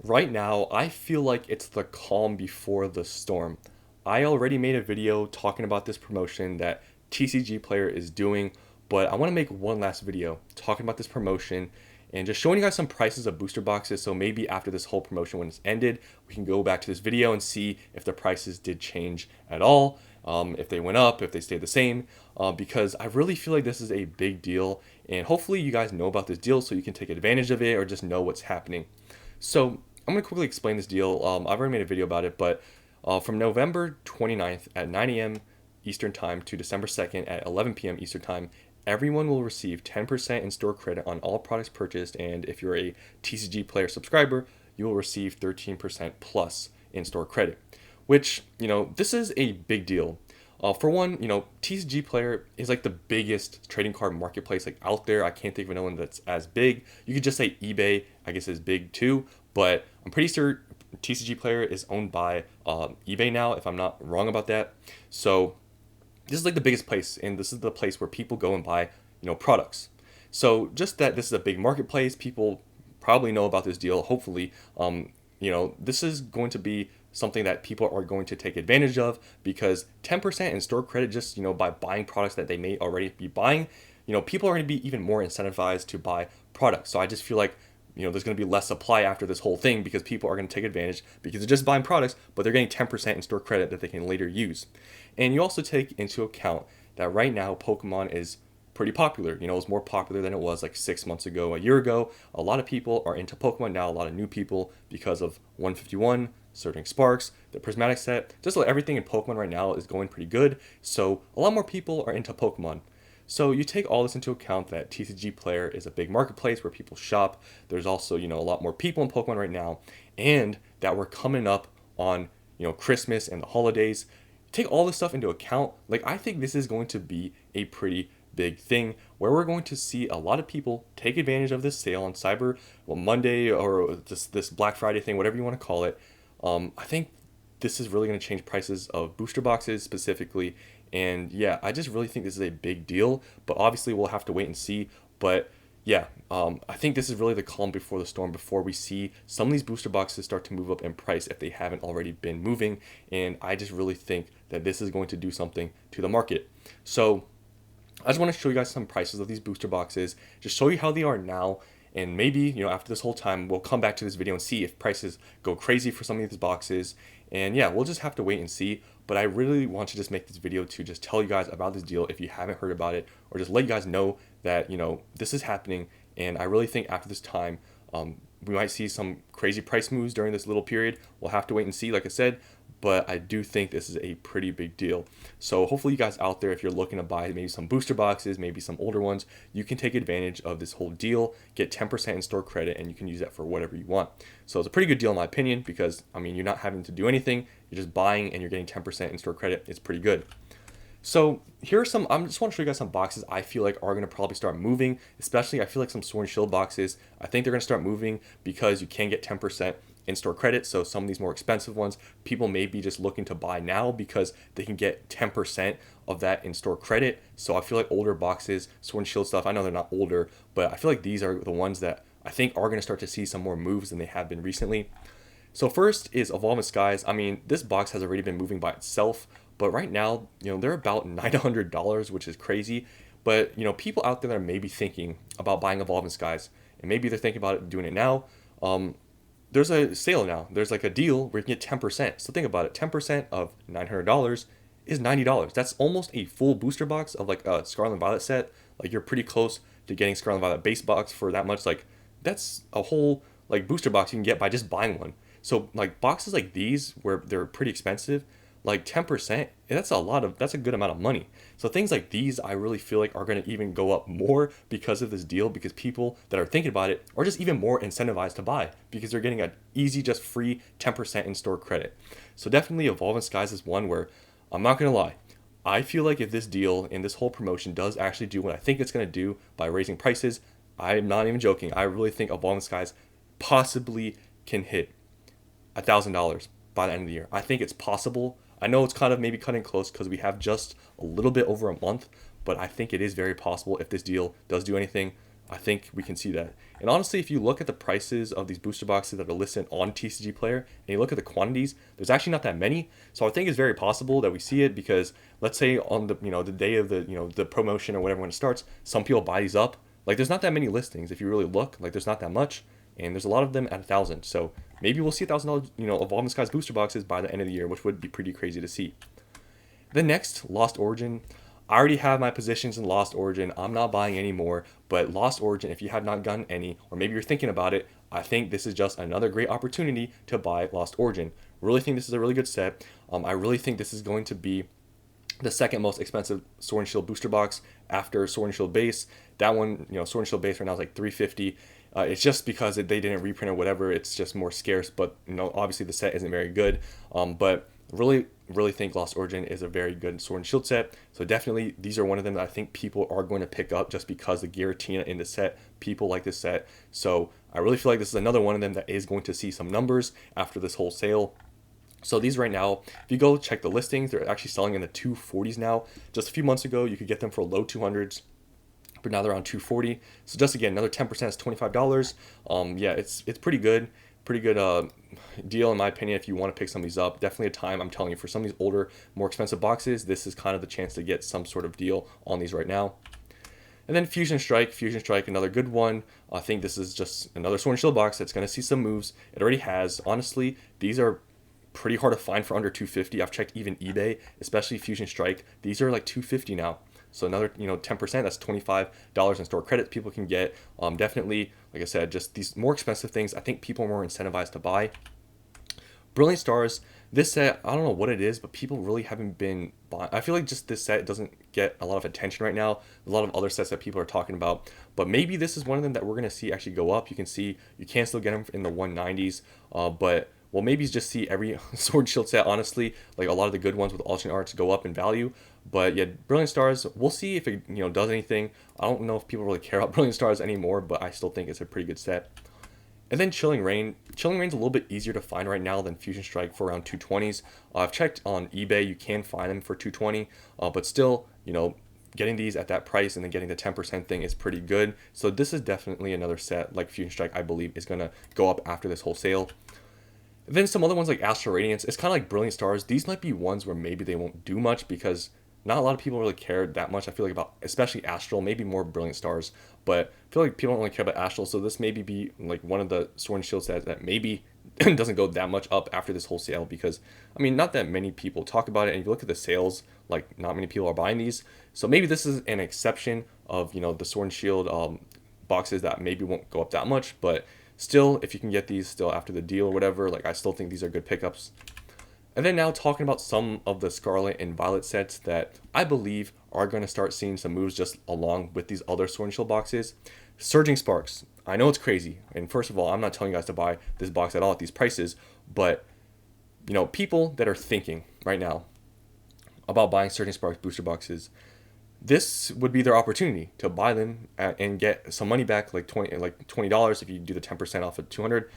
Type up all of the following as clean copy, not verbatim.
Right now, I feel like it's the calm before the storm. I already made a video talking about this promotion that TCG Player is doing, but I want to make one last video talking about this promotion and just showing you guys some prices of booster boxes. So maybe after this whole promotion, when it's ended, we can go back to this video and see if the prices did change at all, if they went up, if they stayed the same, because I really feel like this is a big deal. And hopefully you guys know about this deal so you can take advantage of it or just know what's happening. So I'm going to quickly explain this deal. I've already made a video about it, but from November 29th at 9 a.m. Eastern Time to December 2nd at 11 p.m. Eastern Time, everyone will receive 10% in-store credit on all products purchased, and if you're a TCG Player subscriber, you will receive 13% plus in-store credit, which, this is a big deal. For one, TCG Player is like the biggest trading card marketplace like out there. I can't think of anyone that's as big. You could just say eBay, I guess, is big too, but I'm pretty sure TCG Player is owned by eBay now, if I'm not wrong about that. So this is like the biggest place, and this is the place where people go and buy, products. So just that this is a big marketplace, people probably know about this deal. Hopefully, this is going to be something that people are going to take advantage of because 10% in store credit just, by buying products that they may already be buying, people are going to be even more incentivized to buy products. So I just feel like, there's going to be less supply after this whole thing because people are going to take advantage because they're just buying products, but they're getting 10% in store credit that they can later use. And you also take into account that right now Pokemon is pretty popular. It's more popular than it was like 6 months ago, a year ago. A lot of people are into Pokemon now, a lot of new people because of 151, Surging Sparks, the Prismatic set. Just like everything in Pokemon right now is going pretty good. So a lot more people are into Pokemon. So you take all this into account that TCG Player is a big marketplace where people shop. There's also, a lot more people in Pokemon right now, and that we're coming up on, Christmas and the holidays. Take all this stuff into account. Like, I think this is going to be a pretty big thing where we're going to see a lot of people take advantage of this sale on Monday or this Black Friday thing, whatever you want to call it. I think this is really going to change prices of booster boxes specifically. And yeah, I just really think this is a big deal, but obviously we'll have to wait and see. But yeah, I think this is really the calm before the storm before we see some of these booster boxes start to move up in price if they haven't already been moving. And I just really think that this is going to do something to the market. So I just want to show you guys some prices of these booster boxes, just show you how they are now. And maybe, after this whole time, we'll come back to this video and see if prices go crazy for some of these boxes. And yeah, we'll just have to wait and see. But I really want to just make this video to just tell you guys about this deal if you haven't heard about it, or just let you guys know that, this is happening. And I really think after this time, we might see some crazy price moves during this little period. We'll have to wait and see, like I said, but I do think this is a pretty big deal. So hopefully you guys out there, if you're looking to buy maybe some booster boxes, maybe some older ones, you can take advantage of this whole deal, get 10% in store credit, and you can use that for whatever you want. So it's a pretty good deal in my opinion because, you're not having to do anything. You're just buying and you're getting 10% in store credit. It's pretty good. So here are some, I just want to show you guys some boxes I feel like are going to probably start moving, especially I feel like some Sword and Shield boxes. I think they're going to start moving because you can get 10% in-store credit. So some of these more expensive ones, people may be just looking to buy now because they can get 10% of that in-store credit. So I feel like older boxes, Sword and Shield stuff, I know they're not older, but I feel like these are the ones that I think are going to start to see some more moves than they have been recently. So first is Evolving Skies. This box has already been moving by itself, but right now, they're about $900, which is crazy. But, people out there that are maybe thinking about buying Evolving Skies, and maybe they're thinking about doing it now. There's a sale now. There's like a deal where you can get 10%. So think about it. 10% of $900 is $90. That's almost a full booster box of like a Scarlet Violet set. Like you're pretty close to getting Scarlet Violet base box for that much. Like that's a whole like booster box you can get by just buying one. So like boxes like these where they're pretty expensive, like 10%, that's a good amount of money. So things like these, I really feel like are going to even go up more because of this deal, because people that are thinking about it are just even more incentivized to buy because they're getting an easy, just free 10% in-store credit. So definitely Evolving Skies is one where I'm not going to lie. I feel like if this deal and this whole promotion does actually do what I think it's going to do by raising prices, I'm not even joking. I really think Evolving Skies possibly can hit $1,000 by the end of the year. I think it's possible. I know it's kind of maybe cutting close because we have just a little bit over a month, but I think it is very possible if this deal does do anything. I think we can see that. And honestly, if you look at the prices of these booster boxes that are listed on TCG Player and you look at the quantities, there's actually not that many. So I think it's very possible that we see it because let's say on the the day of the promotion or whatever when it starts, some people buy these up. Like there's not that many listings if you really look. Like there's not that much, and there's a lot of them at 1,000. So maybe we'll see $1,000 Evolving Skies booster boxes by the end of the year, which would be pretty crazy to see. The next, Lost Origin. I already have my positions in Lost Origin. I'm not buying any more, but Lost Origin, if you have not gotten any, or maybe you're thinking about it, I think this is just another great opportunity to buy Lost Origin. Really think this is a really good set. I really think this is going to be the second most expensive Sword and Shield booster box after Sword and Shield base. That one, Sword and Shield base right now is like $350. It's just because they didn't reprint or whatever. It's just more scarce, but obviously the set isn't very good. But really think Lost Origin is a very good Sword and Shield set. So definitely these are one of them that I think people are going to pick up just because the Giratina in the set, people like this set. So I really feel like this is another one of them that is going to see some numbers after this whole sale. So these right now, if you go check the listings, they're actually selling in the 240s now. Just a few months ago, you could get them for low 200s, but now they're on 240. So just again, another 10% is $25. Yeah, it's pretty good. Pretty good deal in my opinion if you want to pick some of these up. Definitely a time, I'm telling you, for some of these older, more expensive boxes, this is kind of the chance to get some sort of deal on these right now. And then Fusion Strike, another good one. I think this is just another Sword and Shield box that's going to see some moves. It already has. Honestly, these are pretty hard to find for under 250. I've checked even eBay, especially Fusion Strike. These are like 250 now. So another 10%, that's $25 in store credits people can get. Definitely, like I said, just these more expensive things I think people are more incentivized to buy. Brilliant Stars, this set, I don't know what it is, but people really haven't been buying. I feel like just this set doesn't get a lot of attention right now. A lot of other sets that people are talking about, but maybe this is one of them that we're going to see actually go up. You can see, you can still get them in the 190s, but well, maybe just see every Sword Shield set, honestly, like a lot of the good ones with alternate arts go up in value. But yeah, Brilliant Stars, we'll see if it does anything. I don't know if people really care about Brilliant Stars anymore, but I still think it's a pretty good set. And then Chilling Reign. Chilling Reign's a little bit easier to find right now than Fusion Strike for around 220s. I've checked on eBay, you can find them for 220, but still, getting these at that price and then getting the 10% thing is pretty good. So this is definitely another set like Fusion Strike, I believe, is going to go up after this whole sale. Then some other ones like Astral Radiance, it's kind of like Brilliant Stars. These might be ones where maybe they won't do much because not a lot of people really care that much. I feel like about, especially Astral, maybe more Brilliant Stars, but I feel like people don't really care about Astral. So this maybe be like one of the Sword and Shield sets that maybe doesn't go that much up after this whole sale because, I mean, not that many people talk about it. And if you look at the sales, like not many people are buying these. So maybe this is an exception of, the Sword and Shield boxes that maybe won't go up that much, but still, if you can get these still after the deal or whatever, like I still think these are good pickups. And then now talking about some of the Scarlet and Violet sets that I believe are going to start seeing some moves just along with these other Sword and Shield boxes. Surging Sparks. I know it's crazy. And first of all, I'm not telling you guys to buy this box at all at these prices. But, people that are thinking right now about buying Surging Sparks booster boxes, this would be their opportunity to buy them and get some money back, like $20 if you do the 10% off of 200.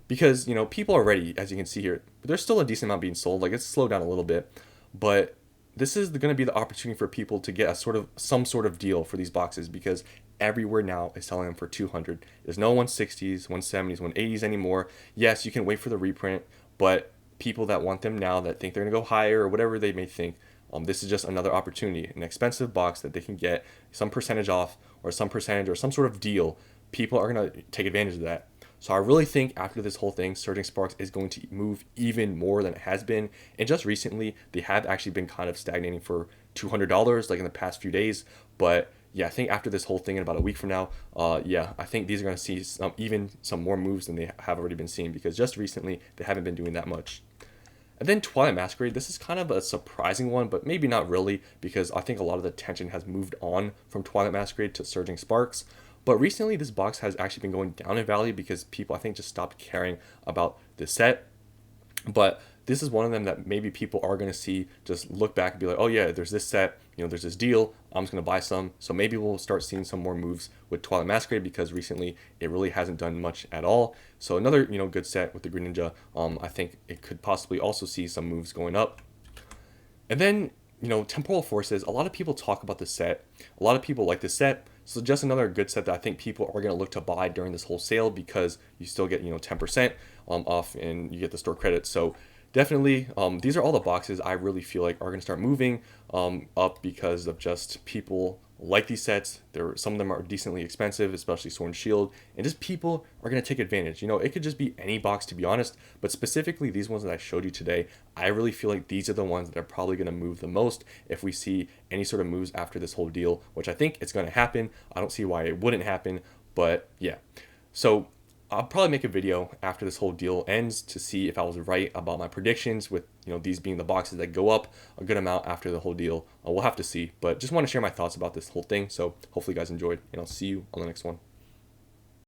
Because, people are ready, as you can see here. But there's still a decent amount being sold. Like, it's slowed down a little bit. But this is going to be the opportunity for people to get some sort of deal for these boxes because everywhere now is selling them for 200. There's no 160s, 170s, 180s anymore. Yes, you can wait for the reprint, but people that want them now that think they're going to go higher or whatever they may think, this is just another opportunity, an expensive box that they can get some percentage off or some percentage or some sort of deal. People are going to take advantage of that. So I really think after this whole thing, Surging Sparks is going to move even more than it has been. And just recently, they have actually been kind of stagnating for $200 like in the past few days. But yeah, I think after this whole thing in about a week from now, yeah, I think these are going to see some more moves than they have already been seeing because just recently, they haven't been doing that much. And then Twilight Masquerade, this is kind of a surprising one, but maybe not really because I think a lot of the attention has moved on from Twilight Masquerade to Surging Sparks. But recently, this box has actually been going down in value because people, I think, just stopped caring about this set. But this is one of them that maybe people are going to see, just look back and be like, oh yeah, there's this set, there's this deal, I'm just going to buy some. So maybe we'll start seeing some more moves with Twilight Masquerade because recently it really hasn't done much at all. So another, good set with the Green Ninja. I think it could possibly also see some moves going up. And then, Temporal Forces, a lot of people talk about this set. A lot of people like this set. So just another good set that I think people are going to look to buy during this whole sale, because you still get 10% off and you get the store credit. So definitely, these are all the boxes I really feel like are going to start moving up because of just people like these sets. Some of them are decently expensive, especially Sword and Shield, and just people are going to take advantage. It could just be any box, to be honest, but specifically these ones that I showed you today, I really feel like these are the ones that are probably going to move the most if we see any sort of moves after this whole deal, which I think it's going to happen. I don't see why it wouldn't happen, but yeah. So I'll probably make a video after this whole deal ends to see if I was right about my predictions with, these being the boxes that go up a good amount after the whole deal. We'll have to see, but just want to share my thoughts about this whole thing. So hopefully you guys enjoyed, and I'll see you on the next one.